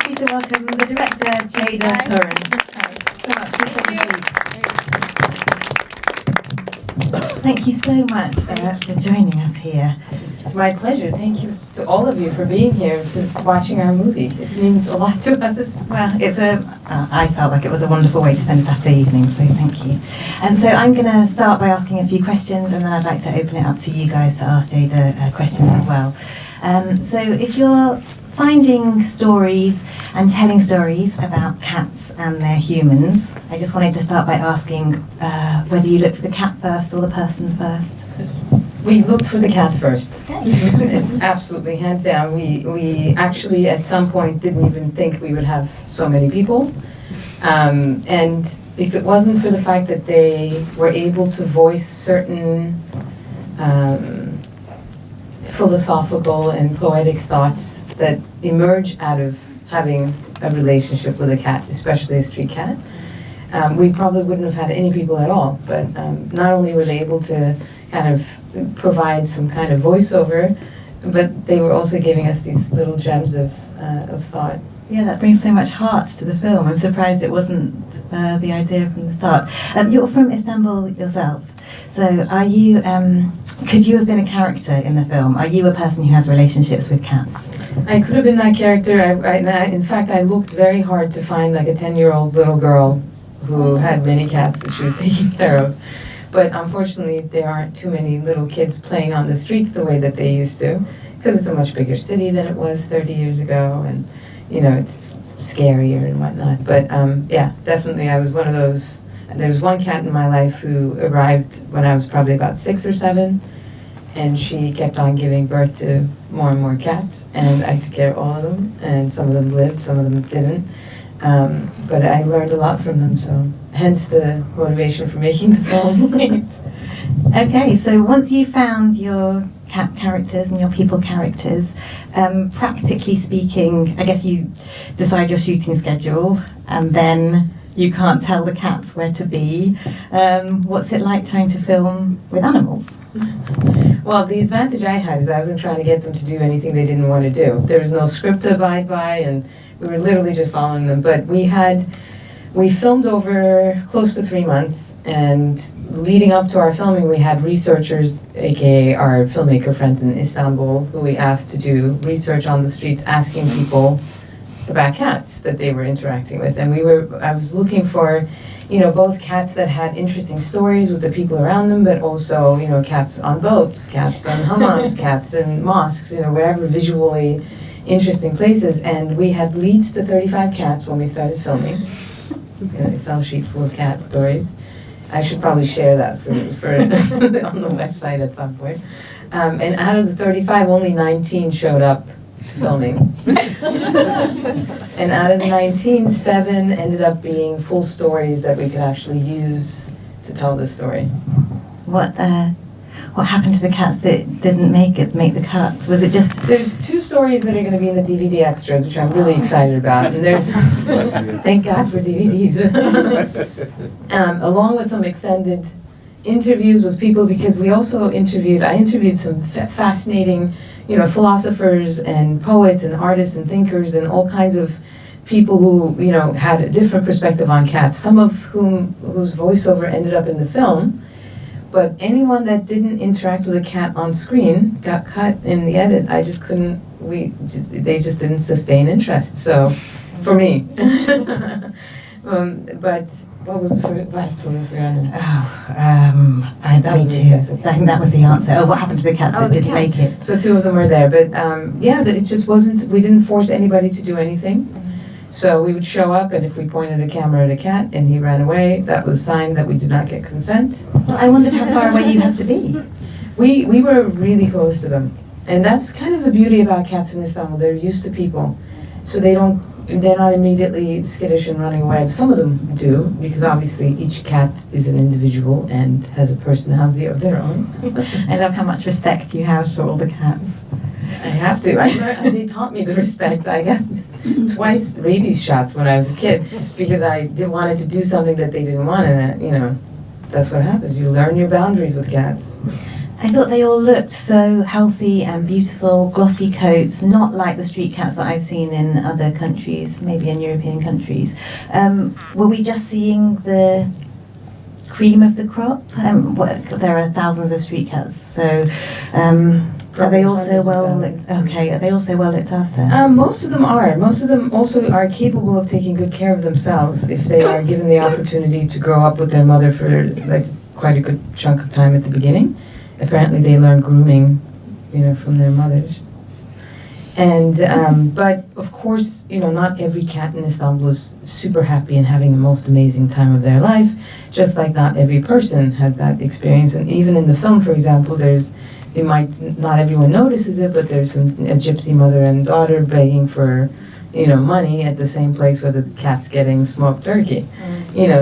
me to welcome the director, Ceyda Torun. Thank you so much for joining us here. It's my pleasure. Thank you to all of you for being here, for watching our movie. It means a lot to us. Well, I felt like it was a wonderful way to spend a Saturday evening, so thank you. And so I'm going to start by asking a few questions, and then I'd like to open it up to you guys to ask Ceyda questions as well. So if you're finding stories and telling stories about cats and their humans, I just wanted to start by asking whether you looked for the cat first or the person first. We looked for the cat first. Okay. Absolutely, hands down. We actually at some point didn't even think we would have so many people. And if it wasn't for the fact that they were able to voice certain philosophical and poetic thoughts that emerge out of having a relationship with a cat, especially a street cat, we probably wouldn't have had any people at all. But not only were they able to kind of provide some kind of voiceover, but they were also giving us these little gems of thought. Yeah, that brings so much heart to the film. I'm surprised it wasn't the idea from the start. You're from Istanbul yourself, so are you? Could you have been a character in the film? Are you a person who has relationships with cats? I could have been that character. In fact, I looked very hard to find like a 10-year-old little girl who had many cats that she was taking care of. But unfortunately, there aren't too many little kids playing on the streets the way that they used to, because it's a much bigger city than it was 30 years ago, and you know, it's scarier and whatnot. But yeah, definitely I was one of those. There was one cat in my life who arrived when I was probably about 6 or 7, and she kept on giving birth to more and more cats, and I took care of all of them, and some of them lived, some of them didn't. But I learned a lot from them, so hence the motivation for making the film. Okay, so once you found your cat characters and your people characters, practically speaking, I guess you decide your shooting schedule, and then you can't tell the cats where to be. What's it like trying to film with animals? Well, the advantage I had is I wasn't trying to get them to do anything they didn't want to do. There was no script to abide by, and we were literally just following them. But we filmed over close to 3 months, and leading up to our filming, we had researchers, aka our filmmaker friends in Istanbul, who we asked to do research on the streets, asking people about cats that they were interacting with. And I was looking for, you know, both cats that had interesting stories with the people around them, but also, you know, cats on boats, cats on hammams, cats in mosques, you know, wherever visually interesting places. And we had leads to 35 cats when we started filming. In an Excel sheet full of cat stories. I should probably share that for on the website at some point. And out of the 35, only 19 showed up to filming. And out of the 19, 7 ended up being full stories that we could actually use to tell the story. What happened to the cats that didn't make the cut? Was it just... There's 2 stories that are going to be in the DVD extras, which I'm really excited about. And there's, thank God for DVDs. Along with some extended interviews with people, because I interviewed some fascinating, you know, philosophers and poets and artists and thinkers and all kinds of people who, you know, had a different perspective on cats, some of whose voiceover ended up in the film. But anyone that didn't interact with a cat on screen got cut in the edit. I just couldn't, they just didn't sustain interest, so, for me. But what was the first, I totally forgot. I think that was the answer. Oh, what happened to the cats that didn't make it? So 2 of them were there, but yeah, it just wasn't, we didn't force anybody to do anything. So we would show up, and if we pointed a camera at a cat and he ran away, that was a sign that we did not get consent. Well, I wondered how far away you had to be. We were really close to them. And that's kind of the beauty about cats in Istanbul. They're used to people. So they're not immediately skittish and running away. Some of them do, because obviously each cat is an individual and has a personality of their own. I love how much respect you have for all the cats. I have to. They taught me the respect. I got twice rabies shots when I was a kid because I wanted to do something that they didn't want, and you know, that's what happens. You learn your boundaries with cats. I thought they all looked so healthy and beautiful, glossy coats, not like the street cats that I've seen in other countries, maybe in European countries. Were we just seeing the cream of the crop? There are thousands of street cats, so are they also well looked? Okay, are they also well looked after? Most of them are. Most of them also are capable of taking good care of themselves if they are given the opportunity to grow up with their mother for like quite a good chunk of time at the beginning. Apparently, they learn grooming, from their mothers. And but of course, not every cat in Istanbul is super happy and having the most amazing time of their life. Just like not every person has that experience. And even in the film, for example, not everyone notices it, but there's a gypsy mother and daughter begging for, money at the same place where the cat's getting smoked turkey.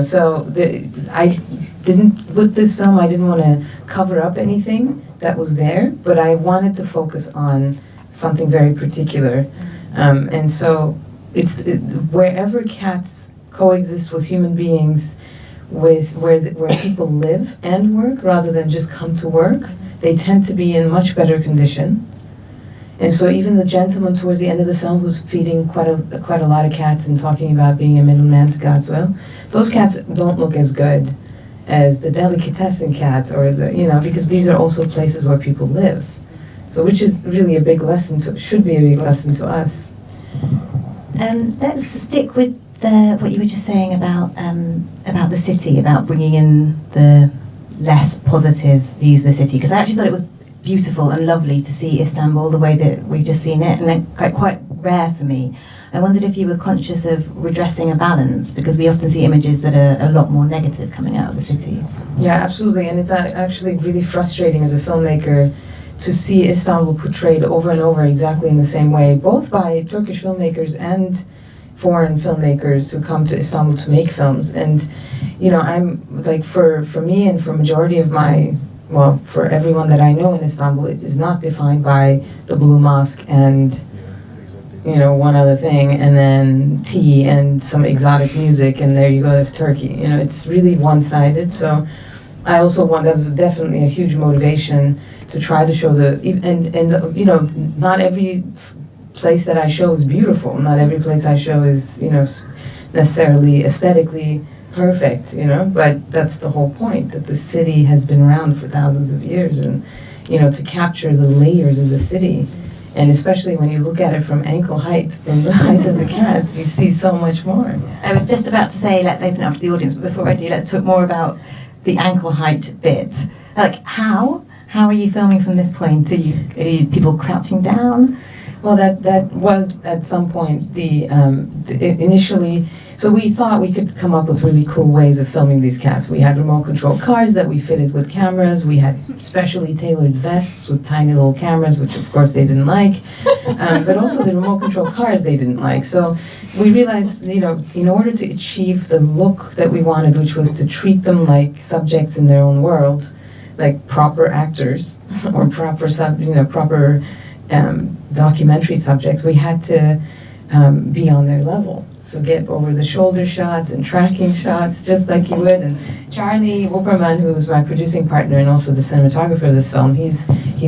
So with this film, I didn't want to cover up anything that was there, but I wanted to focus on something very particular. And so wherever cats coexist with human beings, where people live and work rather than just come to work, they tend to be in much better condition. And so even the gentleman towards the end of the film who's feeding quite a lot of cats and talking about being a middleman to God's will, those cats don't look as good as the delicatessen cat or because these are also places where people live. So which is really should be a big lesson to us. Let's stick with what you were just saying about the city, about bringing in the less positive views of the city, because I actually thought it was beautiful and lovely to see Istanbul the way that we've just seen it, and quite rare for me. I wondered if you were conscious of redressing a balance, because we often see images that are a lot more negative coming out of the city. Yeah, absolutely, and it's actually really frustrating as a filmmaker to see Istanbul portrayed over and over exactly in the same way, both by Turkish filmmakers and foreign filmmakers who come to Istanbul to make films. And I'm like, for me and for majority of for everyone that I know in Istanbul, it is not defined by the Blue Mosque and one other thing, and then tea and some exotic music, and there you go, that's Turkey. It's really one-sided. So I also that was definitely a huge motivation to try to show not every place that I show is beautiful. Not every place I show is, necessarily aesthetically perfect, but that's the whole point, that the city has been around for thousands of years, and, to capture the layers of the city. And especially when you look at it from ankle height, from the height of the cats, you see so much more. I was just about to say, let's open it up to the audience, but before I do, let's talk more about the ankle height bit. Like, how are you filming from this point? Are you people crouching down? Well, that was at some point initially. So we thought we could come up with really cool ways of filming these cats. We had remote control cars that we fitted with cameras. We had specially tailored vests with tiny little cameras, which of course they didn't like. But also the remote control cars they didn't like. So we realized, in order to achieve the look that we wanted, which was to treat them like subjects in their own world, like proper actors or proper documentary subjects, we had to be on their level. So get over the shoulder shots and tracking shots, just like you would. And Charlie Wupperman, who's my producing partner and also the cinematographer of this film, he's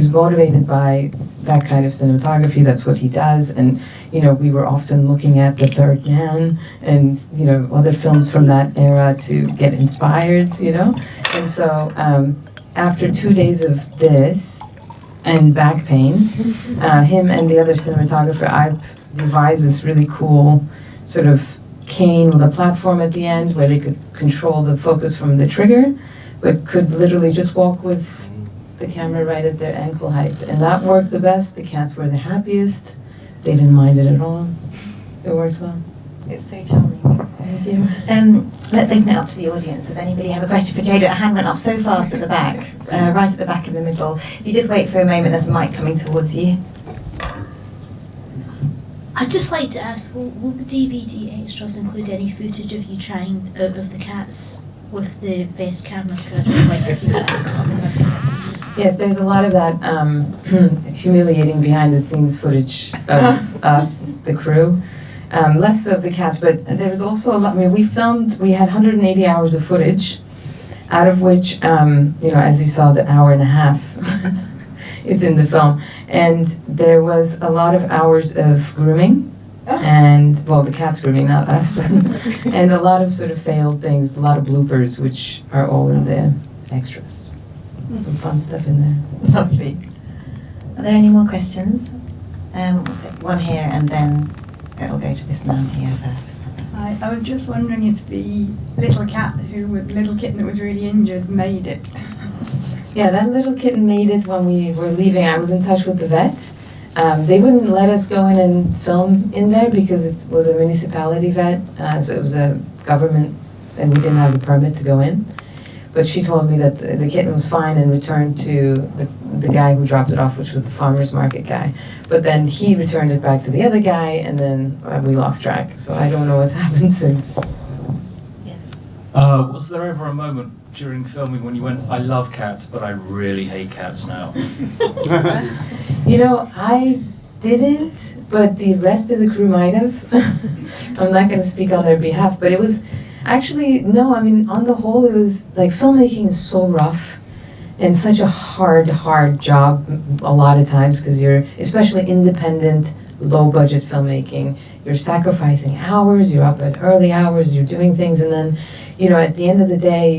motivated by that kind of cinematography. That's what he does. And we were often looking at The Third Man and other films from that era to get inspired. And so after 2 days of this and back pain, him and the other cinematographer, I devised this really cool sort of cane with a platform at the end where they could control the focus from the trigger, but could literally just walk with the camera right at their ankle height. And that worked the best. The cats were the happiest. They didn't mind it at all. It worked well. It's so charming. Thank you. Let's open it up to the audience. Does anybody have a question for Jada? A hand went up so fast at the back, right at the back of the middle. If you just wait for a moment, there's a mic coming towards you. I'd just like to ask, will the DVD extras include any footage of you trying out of the cats with the vest cameras? Because I'd like to see that. Yes, there's a lot of that humiliating behind-the-scenes footage of us, the crew. Less so of the cats, but there was also a lot. I mean, we had 180 hours of footage, out of which, as you saw, the hour and a half is in the film. And there was a lot of hours of grooming, and, well, the cat's grooming, not us, but, and a lot of sort of failed things, a lot of bloopers, which are all in the extras. Some fun stuff in there. Lovely. Are there any more questions? One here, and then it'll go to this man here first. I was just wondering if the little kitten that was really injured made it. Yeah, that little kitten made it when we were leaving. I was in touch with the vet. They wouldn't let us go in and film in there because it was a municipality vet, so it was a government, and we didn't have the permit to go in. But she told me that the kitten was fine and returned to the guy who dropped it off, which was the farmer's market guy. But then he returned it back to the other guy, and then we lost track. So I don't know what's happened since. Yes. Was there ever a moment during filming when you went, I love cats, but I really hate cats now? I didn't, but the rest of the crew might have. I'm not going to speak on their behalf, but it was actually, no, I mean, on the whole, it was like filmmaking is so rough and such a hard job a lot of times because you're, especially independent, low budget filmmaking, you're sacrificing hours, you're up at early hours, you're doing things, and then, at the end of the day,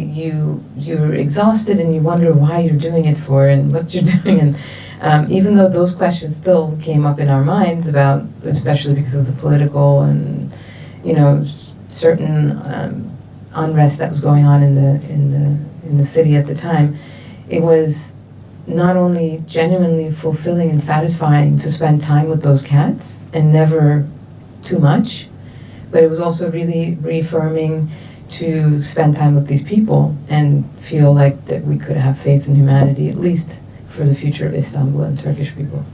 you're exhausted and you wonder why you're doing it for and what you're doing. And even though those questions still came up in our minds about, especially because of the political and, certain unrest that was going on in the city at the time, it was not only genuinely fulfilling and satisfying to spend time with those cats and never too much, but it was also really reaffirming to spend time with these people and feel like that we could have faith in humanity, at least for the future of Istanbul and Turkish people.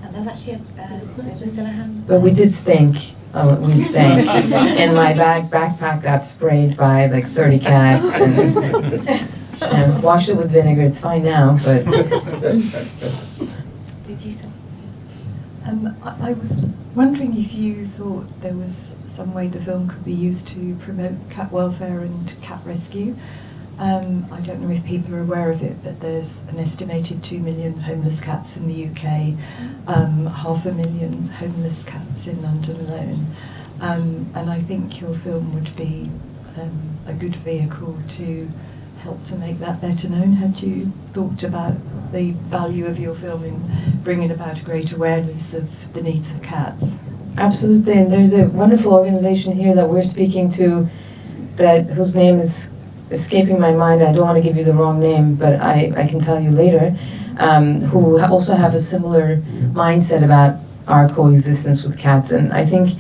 And there's actually a hand. But we did stink. We stank. And my backpack got sprayed by like 30 cats and washed it with vinegar. It's fine now, but... Did you say? I was wondering if you thought there was some way the film could be used to promote cat welfare and cat rescue. I don't know if people are aware of it, but there's an estimated 2 million homeless cats in the UK, 500,000 homeless cats in London alone. And I think your film would be a good vehicle to help to make that better known. Had you thought about the value of your film in bringing about a great awareness of the needs of cats? Absolutely, and there's a wonderful organization here that we're speaking to whose name is escaping my mind. I don't want to give you the wrong name, but I can tell you later, who also have a similar mindset about our coexistence with cats. And I think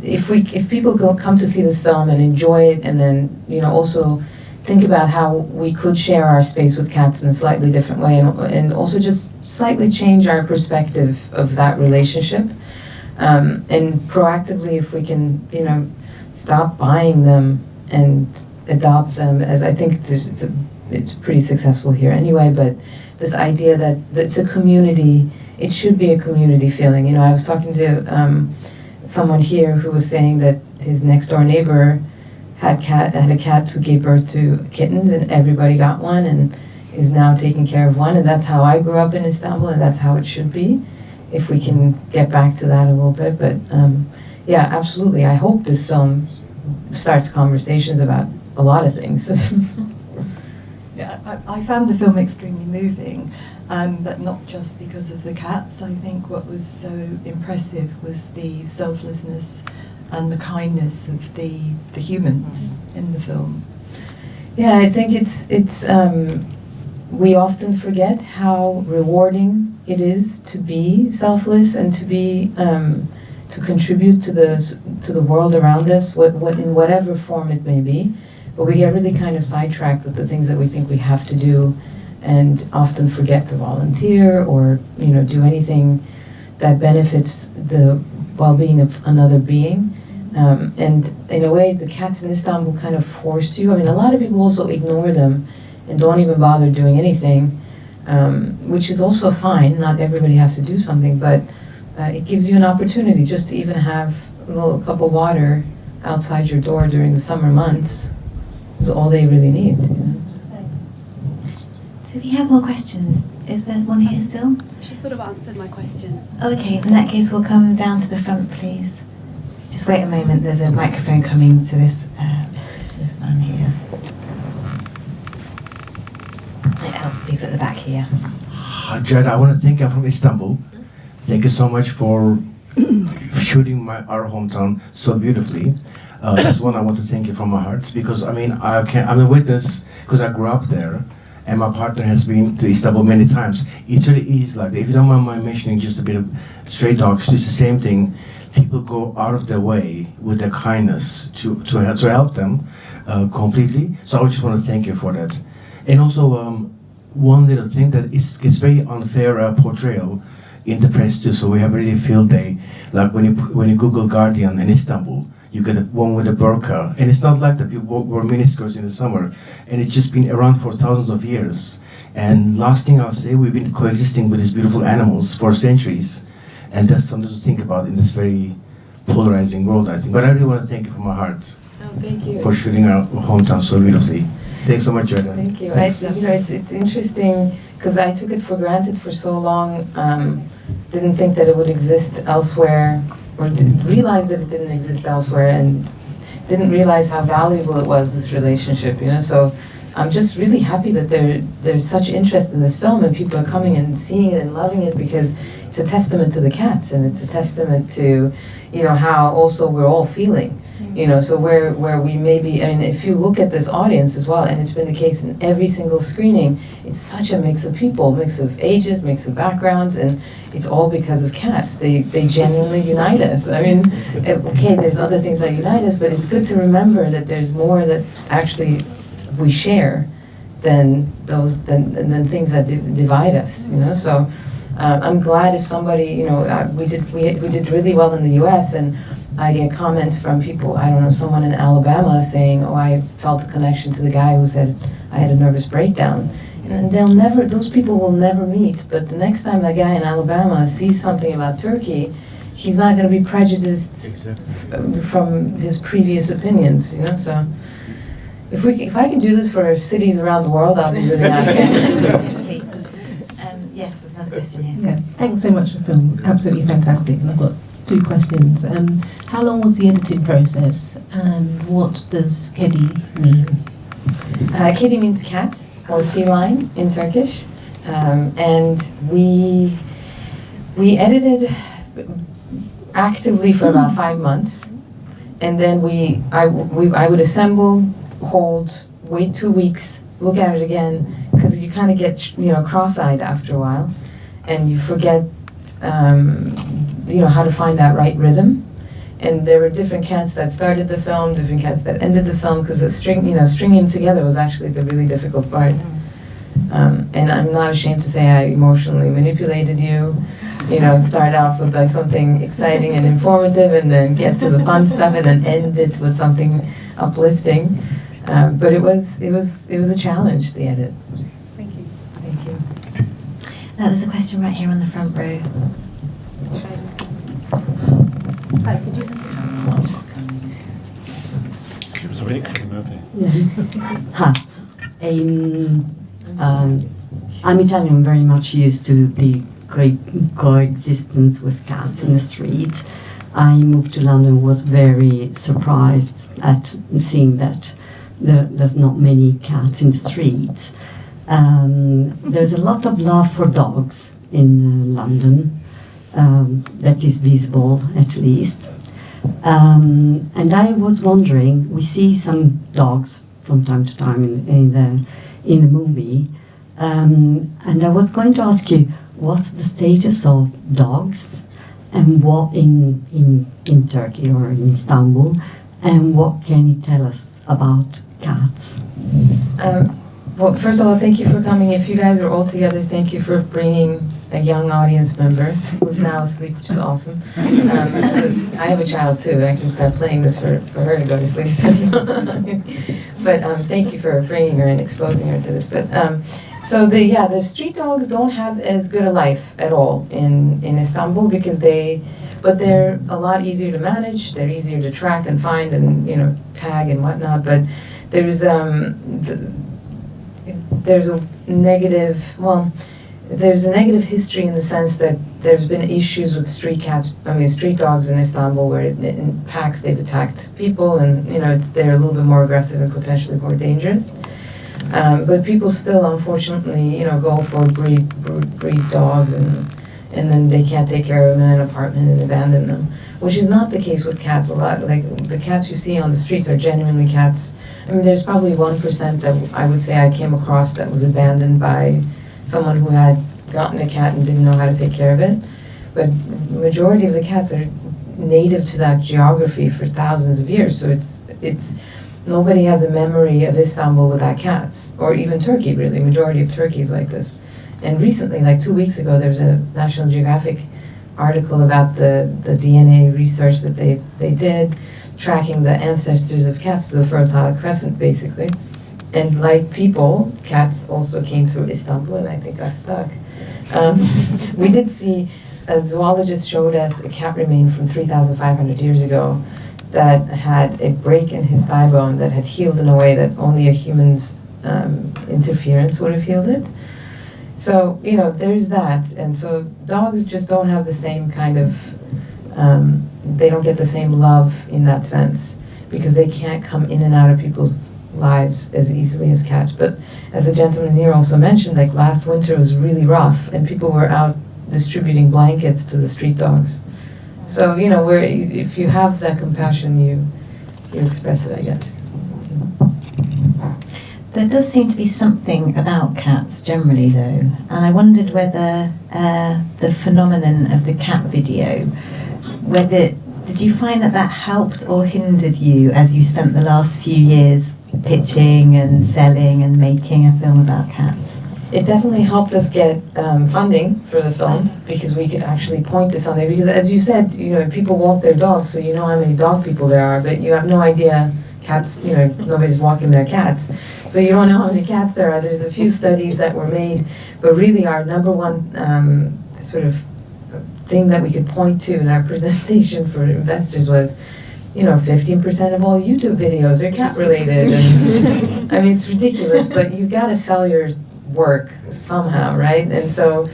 if people come to see this film and enjoy it, and then also think about how we could share our space with cats in a slightly different way, and also just slightly change our perspective of that relationship, and proactively, if we can stop buying them and adopt them, as I think it's pretty successful here anyway, but this idea that it's a community, it should be a community feeling. I was talking to someone here who was saying that his next door neighbor had a cat who gave birth to kittens, and everybody got one and is now taking care of one, and that's how I grew up in Istanbul, and that's how it should be, if we can get back to that a little bit. But yeah, absolutely, I hope this film starts conversations about a lot of things. Yeah, I found the film extremely moving, but not just because of the cats. I think what was so impressive was the selflessness and the kindness of the humans in the film. Yeah, I think it's we often forget how rewarding it is to be selfless and to be to contribute to the world around us, what in whatever form it may be. But we get really kind of sidetracked with the things that we think we have to do, and often forget to volunteer or do anything that benefits the well-being of another being. And in a way, the cats in Istanbul kind of force you. I mean, a lot of people also ignore them and don't even bother doing anything, which is also fine. Not everybody has to do something, but it gives you an opportunity just to even have a little cup of water outside your door during the summer months. is all they really need. You know? So we have more questions. Is there one here still? She sort of answered my question. Okay, in that case, we'll come down to the front, please. Just wait a moment. There's a microphone coming to this man here. It helps people at the back here. Jed, I want to thank you from Istanbul. Thank you so much for shooting our hometown so beautifully. That's one I want to thank you from my heart, because I'm a witness because I grew up there, and my partner has been to Istanbul many times. It really is like that. If you don't mind my mentioning just a bit of Stray Dogs, it's the same thing. People go out of their way with their kindness to help them completely. So I just want to thank you for that. And also one little thing that it's very unfair portrayal in the press too. So we have really a field day. Like when you Google Guardian in Istanbul, you get one with a burqa, and it's not like that. People wear miniskirts in the summer, and it's just been around for thousands of years. And last thing I'll say, we've been coexisting with these beautiful animals for centuries, and that's something to think about in this very polarizing world, I think. But I really want to thank you from my heart Thank you. for shooting our hometown so beautifully. Thanks so much, Jordan. Thank you. Thanks. It's interesting because I took it for granted for so long. Didn't think that it would exist elsewhere, or didn't realize that it didn't exist elsewhere, and didn't realize how valuable it was, this relationship. You know, so I'm just really happy that there's such interest in this film, and people are coming and seeing it and loving it, because it's a testament to the cats, and it's a testament to, you know, how also we're all feeling. You know, so where we maybe, I mean, if you look at this audience as well, and it's been the case in every single screening, it's such a mix of people, mix of ages, mix of backgrounds, and it's all because of cats. They genuinely unite us. I mean, okay, there's other things that unite us, but it's good to remember that there's more that actually we share than things that divide us. You know, so I'm glad if somebody, you know, we did really well in the U.S. and I get comments from people, I don't know, someone in Alabama saying, oh, I felt a connection to the guy who said I had a nervous breakdown. And those people will never meet, but the next time that guy in Alabama sees something about Turkey, he's not going to be prejudiced from his previous opinions, you know, so. If I can do this for cities around the world, I'll be really happy. Yes, there's another question here. Yeah, thanks so much for the film. Absolutely fantastic. And I've got 2 questions. How long was the editing process, and what does Kedi mean? Kedi means cat or feline in Turkish, and we edited actively for about 5 months, and then I would assemble, hold, wait 2 weeks, look at it again, because you kind of get, you know, cross-eyed after a while, and you forget, you know, how to find that right rhythm. And there were different cats that started the film, different cats that ended the film, because stringing them together was actually the really difficult part. And I'm not ashamed to say I emotionally manipulated you. You know, start off with like something exciting and informative, and then get to the fun stuff, and then end it with something uplifting. But it was a challenge, the edit. Thank you. Thank you. Now there's a question right here on the front row. Sorry, could you Hi. I'm Italian, very much used to the coexistence with cats in the streets. I moved to London, was very surprised at seeing that there's not many cats in the streets. There's a lot of love for dogs in London, that is visible at least. And I was wondering, we see some dogs from time to time in the movie, and I was going to ask you, what's the status of dogs, and what in Turkey or in Istanbul, and what can you tell us about cats? Well, first of all, thank you for coming. If you guys are all together, thank you for bringing a young audience member who's now asleep, which is awesome. So I have a child too. I can start playing this for her to go to sleep soon. But thank you for bringing her and exposing her to this. But so the street dogs don't have as good a life at all in Istanbul, because they're a lot easier to manage. They're easier to track and find and, you know, tag and whatnot. But there's there's a negative, well, there's a negative history in the sense that there's been issues with street cats, street dogs in Istanbul, where in packs they've attacked people, and they're a little bit more aggressive and potentially more dangerous. But people still, unfortunately, go for breed dogs, and then they can't take care of them in an apartment and abandon them, which is not the case with cats a lot. Like, the cats you see on the streets are genuinely cats. There's probably 1% that I would say I came across that was abandoned by someone who had gotten a cat and didn't know how to take care of it. But the majority of the cats are native to that geography for thousands of years, so it's nobody has a memory of Istanbul without cats, or even Turkey, really. Majority of Turkey is like this. And recently, like 2 weeks ago, there was a National Geographic article about the DNA research that they did, tracking the ancestors of cats to the Fertile Crescent, basically. And like people, cats also came through Istanbul, and I think got stuck. We did see, a zoologist showed us a cat remain from 3,500 years ago that had a break in his thigh bone that had healed in a way that only a human's interference would have healed it. So, there's that. And so dogs just don't have the same kind of, they don't get the same love in that sense, because they can't come in and out of people's lives as easily as cats. But as the gentleman here also mentioned, like last winter was really rough, and people were out distributing blankets to the street dogs. So, where if you have that compassion, you express it, I guess. There does seem to be something about cats generally, though, and I wondered whether the phenomenon of the cat video, did you find that helped or hindered you as you spent the last few years pitching and selling and making a film about cats? It definitely helped us get funding for the film, because we could actually point to something. Because as you said, people walk their dogs, so you know how many dog people there are, but you have no idea cats, nobody's walking their cats. So you don't know how many cats there are. There's a few studies that were made, but really our number one sort of thing that we could point to in our presentation for investors was, 15% of all YouTube videos are cat related. And it's ridiculous, but you gotta sell your work somehow, right? And so,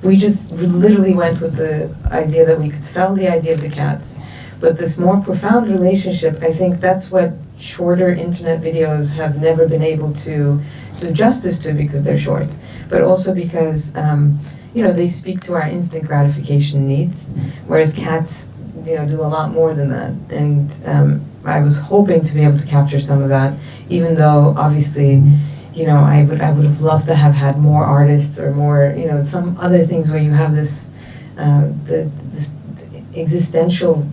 we just literally went with the idea that we could sell the idea of the cats, but this more profound relationship, I think that's what shorter internet videos have never been able to do justice to, because they're short, but also because they speak to our instant gratification needs, whereas cats do a lot more than that. And I was hoping to be able to capture some of that, even though obviously I would have loved to have had more artists or more some other things where you have this this existential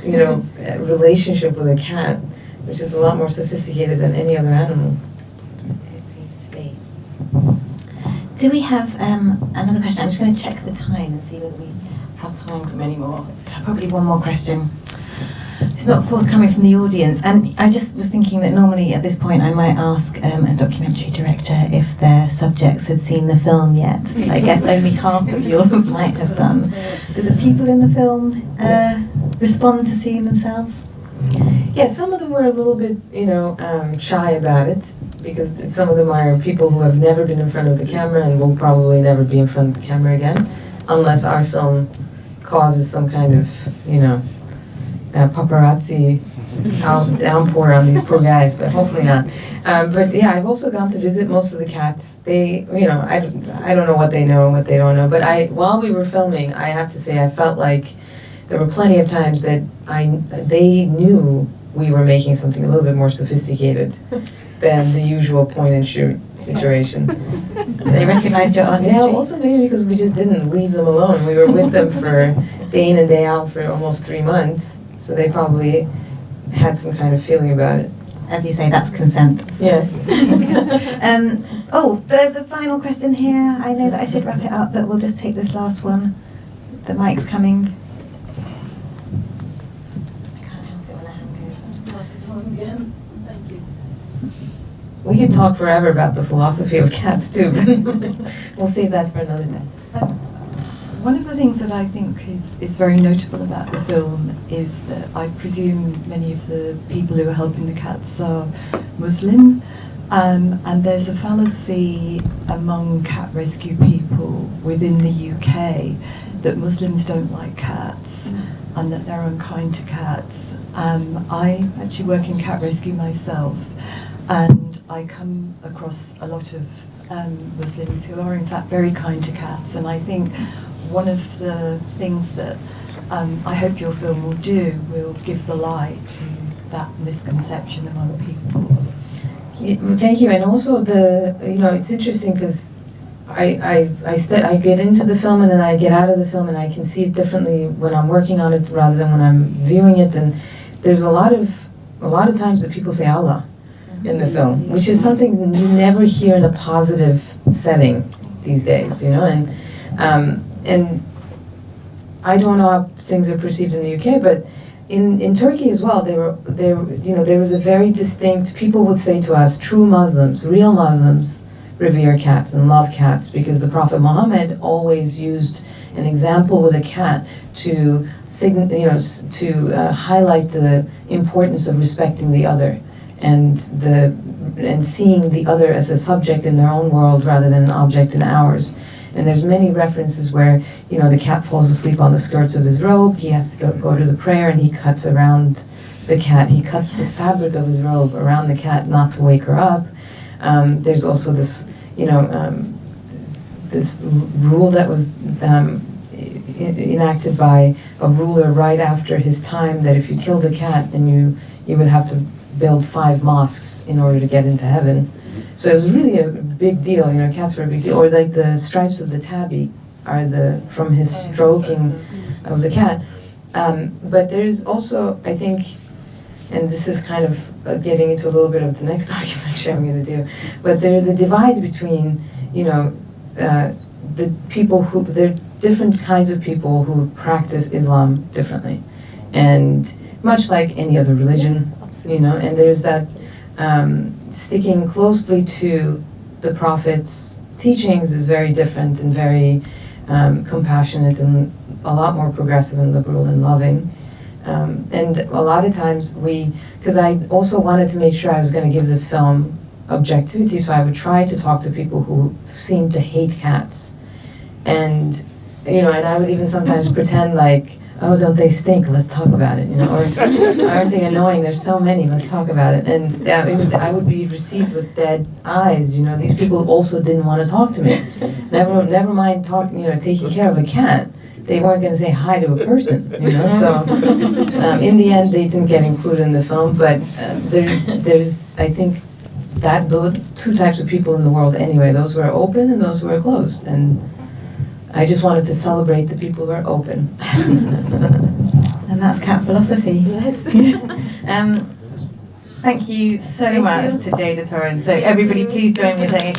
relationship with a cat, which is a lot more sophisticated than any other animal. It seems to be. Do we have another question? I'm just going to check the time and see whether we have time for many more. Probably one more question. It's not forthcoming from the audience, and I just was thinking that normally at this point I might ask a documentary director if their subjects had seen the film yet. But I guess only half of yours might have done. Do the people in the film respond to seeing themselves? Yeah, some of them were a little bit, shy about it, because some of them are people who have never been in front of the camera and will probably never be in front of the camera again, unless our film causes some kind of, paparazzi downpour on these poor guys, but hopefully not. But yeah, I've also gone to visit most of the cats. They, I don't know what they know and what they don't know, but while we were filming, I have to say I felt like there were plenty of times that they knew we were making something a little bit more sophisticated than the usual point and shoot situation. They recognized your artistry? Yeah, also maybe because we just didn't leave them alone. We were with them for day in and day out for almost 3 months, so they probably had some kind of feeling about it. As you say, that's consent. Yes. There's a final question here. I know that I should wrap it up, but we'll just take this last one. The mic's coming. We could talk forever about the philosophy of cats too, but we'll save that for another day. One of the things that I think is very notable about the film is that I presume many of the people who are helping the cats are Muslim, and there's a fallacy among cat rescue people within the UK that Muslims don't like cats and that they're unkind to cats. I actually work in cat rescue myself, and I come across a lot of Muslims who are in fact very kind to cats, and I think one of the things that I hope your film will give the light to that misconception among people. Thank you, and also it's interesting because I get into the film and then I get out of the film and I can see it differently when I'm working on it rather than when I'm viewing it, and there's a lot of times that people say Allah in the film, which is something you never hear in a positive setting these days, and I don't know how things are perceived in the UK, but in Turkey as well, there was a very distinct, people would say to us, true Muslims, real Muslims revere cats and love cats because the Prophet Muhammad always used an example with a cat to highlight the importance of respecting the other and seeing the other as a subject in their own world rather than an object in ours. And there's many references where, the cat falls asleep on the skirts of his robe, he has to go to the prayer, and he cuts around the cat. He cuts the fabric of his robe around the cat not to wake her up. There's also this, this rule that was enacted by a ruler right after his time that if you killed a cat, then you would have to build 5 mosques in order to get into heaven. So it was really a big deal, cats were a big deal. Or like the stripes of the tabby are from his stroking of the cat. But there's also, I think, and this is kind of getting into a little bit of the next documentary I'm going to do, but there's a divide between, the people there are different kinds of people who practice Islam differently. And much like any other religion, and there's that sticking closely to the Prophet's teachings is very different and very compassionate and a lot more progressive and liberal and loving. And a lot of times because I also wanted to make sure I was going to give this film objectivity, so I would try to talk to people who seem to hate cats. And, and I would even sometimes pretend like, oh, don't they stink? Let's talk about it, or aren't they annoying? There's so many, let's talk about it. And I would be received with dead eyes, These people also didn't want to talk to me. Never mind talking, taking care of a cat. They weren't going to say hi to a person, So in the end, they didn't get included in the film. But there's I think those 2 types of people in the world anyway. Those who are open and those who are closed. And I just wanted to celebrate the people who are open. And that's cat philosophy. Yes. Thank you so much to Ceyda Torun. So everybody please join me in saying